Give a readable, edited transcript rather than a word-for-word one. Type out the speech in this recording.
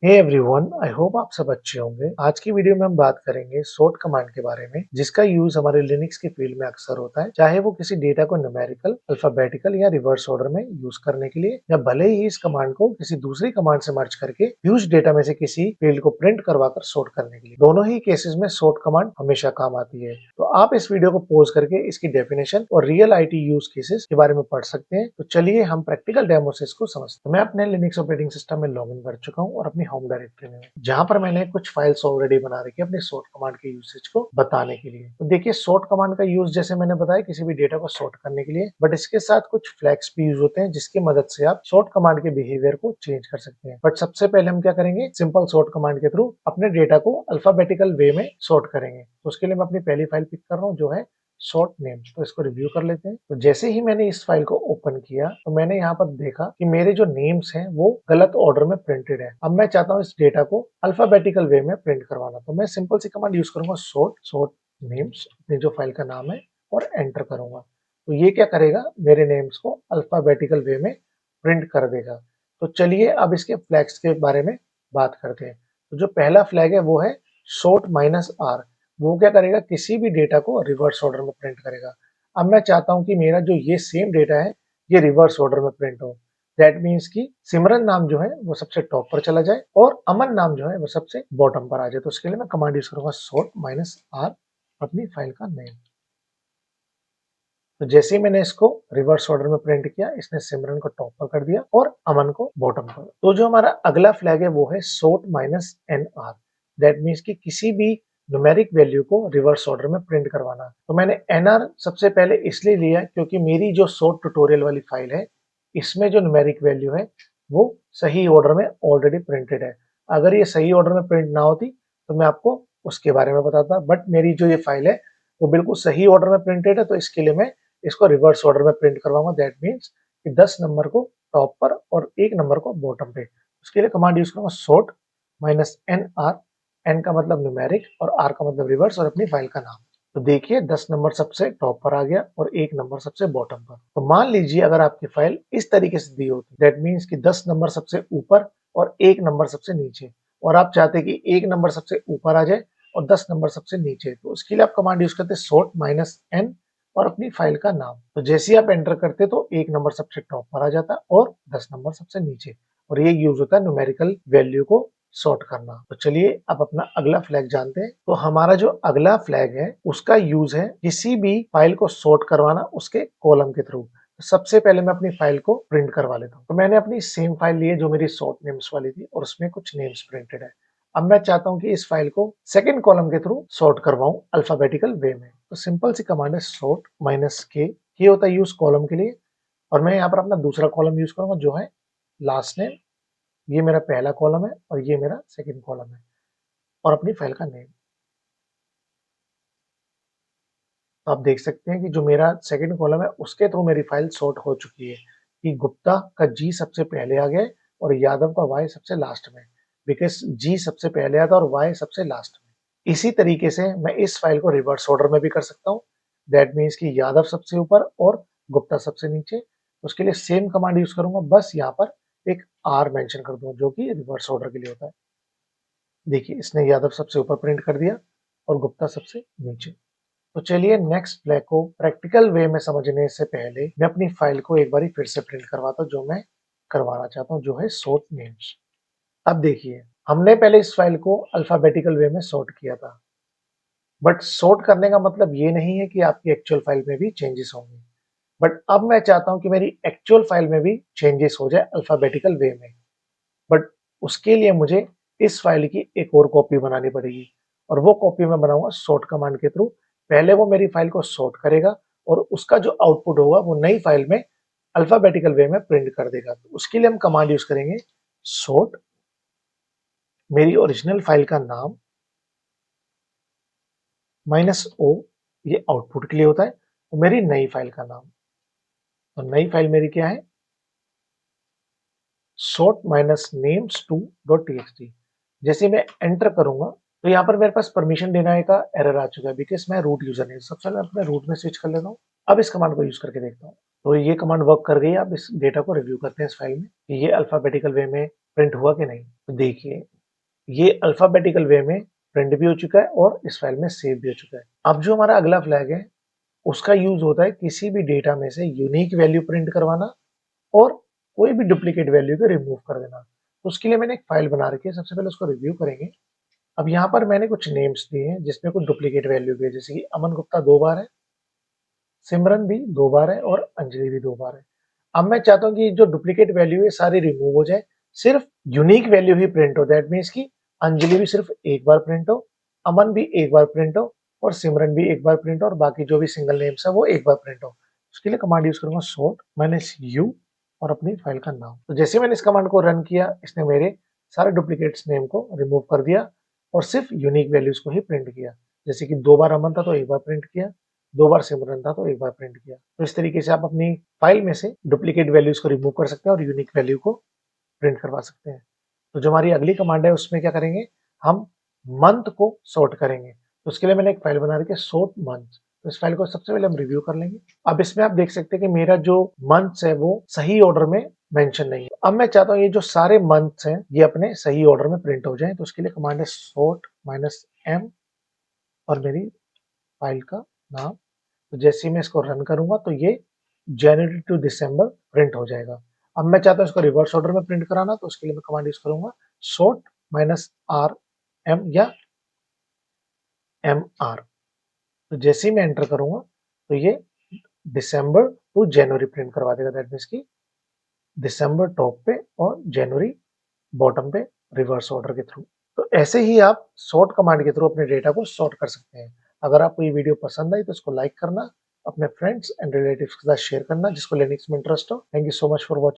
Hey everyone, I hope आप सब अच्छे होंगे। आज की वीडियो में हम बात करेंगे सोर्ट कमांड के बारे में, जिसका यूज हमारे लिनक्स के फील्ड में अक्सर होता है, चाहे वो किसी डेटा को न्यूमेरिकल, अल्फाबेटिकल या रिवर्स ऑर्डर में यूज करने के लिए, या भले ही इस कमांड को किसी दूसरी कमांड से मर्ज करके ह्यूज डेटा में से किसी फील्ड को प्रिंट करवाकर सोर्ट करने के लिए। दोनों ही केसेस में सोर्ट कमांड हमेशा काम आती है। तो आप इस वीडियो को पॉज करके इसकी डेफिनेशन और रियल IT यूज केसेस के बारे में पढ़ सकते हैं। तो चलिए हम प्रैक्टिकल डेमो से इसको समझते हैं। तो मैं अपने लिनक्स ऑपरेटिंग सिस्टम में लॉगिन कर चुका हूँ और अपनी होम डायरेक्टरी में, जहां पर मैंने कुछ फाइल्स ऑलरेडी बना रखी है अपने सोर्ट कमांड के यूसेज को बताने के लिए। तो देखिए, सोर्ट कमांड का यूज जैसे मैंने बताया किसी भी डेटा को सोर्ट करने के लिए, बट इसके साथ कुछ फ्लैग्स भी यूज होते हैं जिसकी मदद से आप सोर्ट कमांड के बिहेवियर को चेंज कर सकते हैं। बट सबसे पहले हम क्या करेंगे, सिंपल सोर्ट कमांड के थ्रू अपने डेटा को अल्फाबेटिकल वे में सोर्ट करेंगे। तो उसके लिए मैं अपनी पहली फाइल पिक कर रहा हूँ जो है शॉर्ट नेम्स। तो इसको रिव्यू कर लेते हैं। तो जैसे ही मैंने इस फाइल को ओपन किया तो मैंने यहाँ पर देखा कि मेरे जो नेम्स हैं वो गलत ऑर्डर में प्रिंटेड है। अब मैं चाहता हूँ इस डेटा को अल्फाबेटिकल वे में प्रिंट करवाना। तो मैं सिंपल सी कमांड यूज करूंगा, शॉर्ट नेम्स, अपनी जो फाइल का नाम है, और एंटर करूंगा। तो ये क्या करेगा, मेरे नेम्स को अल्फाबेटिकल वे में प्रिंट कर देगा। तो चलिए अब इसके फ्लैग्स के बारे में बात करते हैं। तो जो पहला फ्लैग है वो है short-r। वो क्या करेगा, किसी भी डेटा को रिवर्स ऑर्डर में प्रिंट करेगा। अब मैं चाहता हूं कि मेरा जो ये सेम डेटा है ये रिवर्स ऑर्डर में प्रिंट हो। दैट मीन्स कि सिमरन नाम जो है वो सबसे टॉप पर चला जाए और अमन नाम जो है वो सबसे बॉटम पर आ जाए। तो उसके लिए मैं कमांड यूज करूंगा short-r, अपनी फाइल का नेम। तो जैसे ही मैंने इसको रिवर्स ऑर्डर में प्रिंट किया, इसने सिमरन को टॉप पर कर दिया और अमन को बॉटम पर। तो जो हमारा अगला फ्लैग है वो है short-nr। दैट मीन्स कि किसी भी न्यूमेरिक वैल्यू को रिवर्स ऑर्डर में प्रिंट करवाना। तो मैंने nr सबसे पहले इसलिए लिया क्योंकि मेरी जो शॉर्ट ट्यूटोरियल वाली फाइल है इसमें जो न्यूमेरिक वैल्यू है वो सही ऑर्डर में ऑलरेडी प्रिंटेड है। अगर ये सही ऑर्डर में प्रिंट ना होती तो मैं आपको उसके बारे में बताता, बट मेरी जो ये फाइल है वो बिल्कुल सही ऑर्डर में प्रिंटेड है। तो इसके लिए मैं इसको रिवर्स ऑर्डर में प्रिंट करवाऊंगा। दैट मीन्स कि 10 नंबर को टॉप पर और 1 नंबर को बॉटम पे। उसके लिए कमांड यूज करूंगा short-nr। n का मतलब न्यूमेरिक और r का मतलब रिवर्स और अपनी फाइल का नाम। तो देखिए 10 नंबर सबसे टॉप पर आ गया और 1 नंबर सबसे बॉटम पर। तो मान लीजिए अगर आपकी फाइल इस तरीके से दी होती, दैट मीन्स कि 10 नंबर सबसे ऊपर और 1 नंबर सबसे नीचे, और आप चाहते कि 1 नंबर सबसे ऊपर आ जाए और 10 नंबर सबसे नीचे, तो उसके लिए आप कमांड यूज करते हैं short-n और अपनी फाइल का नाम। तो जैसे ही आप एंटर करते तो 1 नंबर सबसे टॉप पर आ जाता और 10 नंबर सबसे नीचे, और ये यूज होता है न्यूमेरिकल वैल्यू को सॉर्ट करना। तो चलिए अब अपना अगला फ्लैग जानते हैं। तो हमारा जो अगला फ्लैग है उसका यूज है किसी भी फाइल को सॉर्ट करवाना उसके कॉलम के थ्रू। तो सबसे पहले मैं अपनी फाइल को प्रिंट करवा लेता हूँ। तो मैंने अपनी सेम फाइल ली है जो मेरी शॉर्ट नेम्स वाली थी और उसमें कुछ नेम्स प्रिंटेड है। अब मैं चाहता हूं कि इस फाइल को सेकंड कॉलम के थ्रू सॉर्ट करवाऊं अल्फाबेटिकल वे में। तो सिंपल सी कमांड है short-k। ये होता है यूज कॉलम के लिए, और मैं यहाँ पर अपना दूसरा कॉलम यूज करूंगा जो है लास्ट नेम। ये मेरा पहला कॉलम है और ये मेरा सेकंड कॉलम है, और अपनी फाइल का नेम। तो आप देख सकते हैं कि जो मेरा सेकंड कॉलम है उसके थ्रू मेरी फाइल सॉर्ट हो चुकी है कि गुप्ता का जी सबसे पहले आ गया और यादव का वाई सबसे लास्ट में, बिकॉज जी सबसे पहले आता और वाई सबसे लास्ट में। इसी तरीके से मैं इस फाइल को रिवर्स ऑर्डर में भी कर सकता हूँ। दैट मीन्स कि यादव सबसे ऊपर और गुप्ता सबसे नीचे। उसके लिए सेम कमांड यूज करूंगा, बस यहाँ पर एक आर मेंशन कर दूं जो कि रिवर्स ऑर्डर के लिए होता है। देखिए इसने यादव सबसे ऊपर प्रिंट कर दिया और गुप्ता सबसे नीचे। तो चलिए नेक्स्ट फ्लैग को प्रैक्टिकल वे में समझने से पहले मैं अपनी फाइल को एक बार फिर से प्रिंट करवाता हूँ, जो मैं करवाना चाहता हूँ, जो है शॉर्ट नेम्स। अब देखिए, हमने पहले इस फाइल को अल्फाबेटिकल वे में सॉर्ट किया था, बट सॉर्ट करने का मतलब ये नहीं है कि आपकी एक्चुअल फाइल में भी चेंजेस होंगे। बट अब मैं चाहता हूँ कि मेरी एक्चुअल फाइल में भी चेंजेस हो जाए अल्फाबेटिकल वे में। बट उसके लिए मुझे इस फाइल की एक और कॉपी बनानी पड़ेगी, और वो कॉपी मैं बनाऊंगा सॉर्ट कमांड के थ्रू। पहले वो मेरी फाइल को सॉर्ट करेगा और उसका जो आउटपुट होगा वो नई फाइल में अल्फाबेटिकल वे में प्रिंट कर देगा। तो उसके लिए हम कमांड यूज करेंगे सॉर्ट, मेरी ओरिजिनल फाइल का नाम, -o, ये आउटपुट के लिए होता है, और मेरी नई फाइल का नाम। तो नई फाइल मेरी क्या है, short-names2.txt। जैसे मैं एंटर करूंगा तो यहाँ पर मेरे पास परमिशन देने का एरर आ चुका है, बिकॉज मैं रूट यूजर नहीं। सबसे पहले अपने रूट में स्विच कर लेता हूँ। अब इस कमांड को यूज करके देखता हूँ। तो ये कमांड वर्क कर गई। अब इस डेटा को रिव्यू करते हैं इस फाइल में कि ये अल्फाबेटिकल वे में प्रिंट हुआ कि नहीं। तो देखिए ये अल्फाबेटिकल वे में प्रिंट भी हो चुका है और इस फाइल में सेव भी हो चुका है। अब जो हमारा अगला फ्लैग है उसका यूज होता है किसी भी डेटा में से यूनिक वैल्यू प्रिंट करवाना और कोई भी डुप्लीकेट वैल्यू को रिमूव कर देना। तो उसके लिए मैंने एक फाइल बना रखी है, सबसे पहले उसको रिव्यू करेंगे। अब यहाँ पर मैंने कुछ नेम्स दिए हैं जिसमें कुछ डुप्लीकेट वैल्यू भी है, जैसे कि अमन गुप्ता 2 बार है, सिमरन भी 2 बार है और अंजलि भी 2 बार है। अब मैं चाहता हूँ कि जो डुप्लीकेट वैल्यू है सारी रिमूव हो जाए, सिर्फ यूनिक वैल्यू ही प्रिंट हो। दैट मीन्स कि अंजलि भी सिर्फ एक बार प्रिंट हो, अमन भी एक बार प्रिंट हो और सिमरन भी एक बार प्रिंट हो और बाकी जो भी सिंगल नेम्स है वो एक बार प्रिंट हो। उसके लिए कमांड यूज करूंगा sort माइनस u और अपनी फाइल का नाम। तो जैसे मैंने इस कमांड को रन किया, इसने मेरे सारे डुप्लीकेट्स नेम को रिमूव कर दिया और सिर्फ यूनिक वैल्यूज को ही प्रिंट किया। जैसे कि 2 बार अमन था तो एक बार प्रिंट किया, 2 बार सिमरन था तो एक बार प्रिंट किया। तो इस तरीके से आप अपनी फाइल में से डुप्लीकेट वैल्यूज को रिमूव कर सकते हैं और यूनिक वैल्यू को प्रिंट करवा सकते हैं। तो जो हमारी अगली कमांड है उसमें क्या करेंगे, हम मंथ को सॉर्ट करेंगे। तो उसके लिए मैंने एक फाइल बना रखी है सॉर्ट मंथ। तो इस फाइल को सबसे पहले हम रिव्यू कर लेंगे। अब इसमें आप देख सकते हैं कि मेरा जो मंथ्स है वो सही ऑर्डर में मेंशन नहीं है। अब मैं चाहता हूँ ये जो सारे मंथ्स हैं ये अपने सही ऑर्डर में प्रिंट हो जाएं। तो उसके लिए कमांड है sort माइनस m और मेरी फाइल का नाम। तो जैसे ही मैं इसको रन करूंगा तो ये जनवरी टू दिसंबर प्रिंट हो जाएगा। अब मैं चाहता हूँ इसको रिवर्स ऑर्डर में प्रिंट कराना, तो उसके लिए मैं कमांड यूज करूंगा sort माइनस आर एम या एम आर। तो जैसे ही मैं एंटर करूंगा तो ये दिसंबर टू जनवरी प्रिंट करवा देगा। दैट मीन्स की दिसंबर टॉप पे और जनवरी बॉटम पे रिवर्स ऑर्डर के थ्रू। तो ऐसे ही आप सॉर्ट कमांड के थ्रू अपने डेटा को सॉर्ट कर सकते हैं। अगर आपको ये वीडियो पसंद आई तो इसको लाइक करना, अपने फ्रेंड्स एंड रिलेटिव्स के साथ शेयर करना जिसको लिनक्स में इंटरेस्ट हो। Thank you so much for watching.